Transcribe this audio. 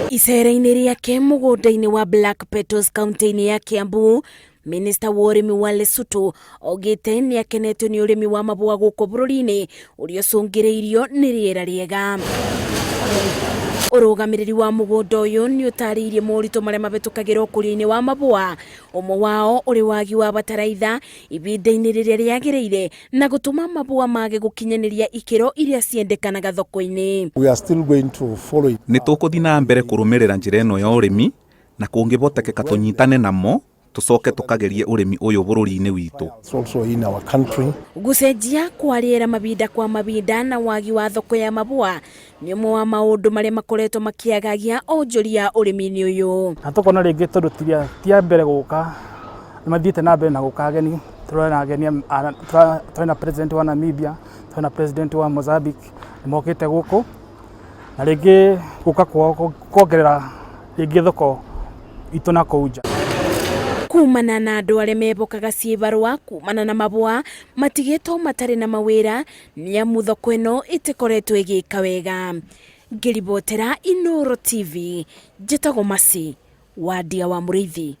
Icera-ini riake mugunda-ini wa Black Petals kaunti-ini ya Kiambu, Minista wa urimi wa Lesutu augite ni akenetio ni urimi wa mahua guku bururi-ini uria ucungireirio ni riera riega. Urugamiriri wa mugunda uyu ni utariirie morito maria mabetukagirwo ukuria-ini wa mahua, umwe wao uri wagi wa bataraitha ibinda-ini riria riagiriire na gutuma mahua mage gukinyaniria ikiro iria ciendekanaga thoko-ini. We are still going to follow it. Ni tukuthi na mbere kurumirira njira eno ya urimi na kungibotekeka tunyitane namo tucoke tukagerie urimi uyu bururi-ini witu. Also in our country. Gucenjia kwa riera mabinda kwa mabinda na wagi wa thoko ya mahua ni umwe wa maundu maria makoretwo makiagagia onjoria urimi-ini uyu. Atukona ringi tondu tia mbere guka mathiite na mbere na guka ageni turona ageni turona president wa Namibia, turona president wa Mozambique nimokite guku na ringi guka kuongerera ringi thoko itu na kuja kumana na andu aria mebokaga ciibarua kumana na mahua matigitwo matari na mawira ni amu thoko ino itikoretwo igika wega. Ngiribotera Inooro TV, njitagwo Masi wa Ndia wa Muriithi.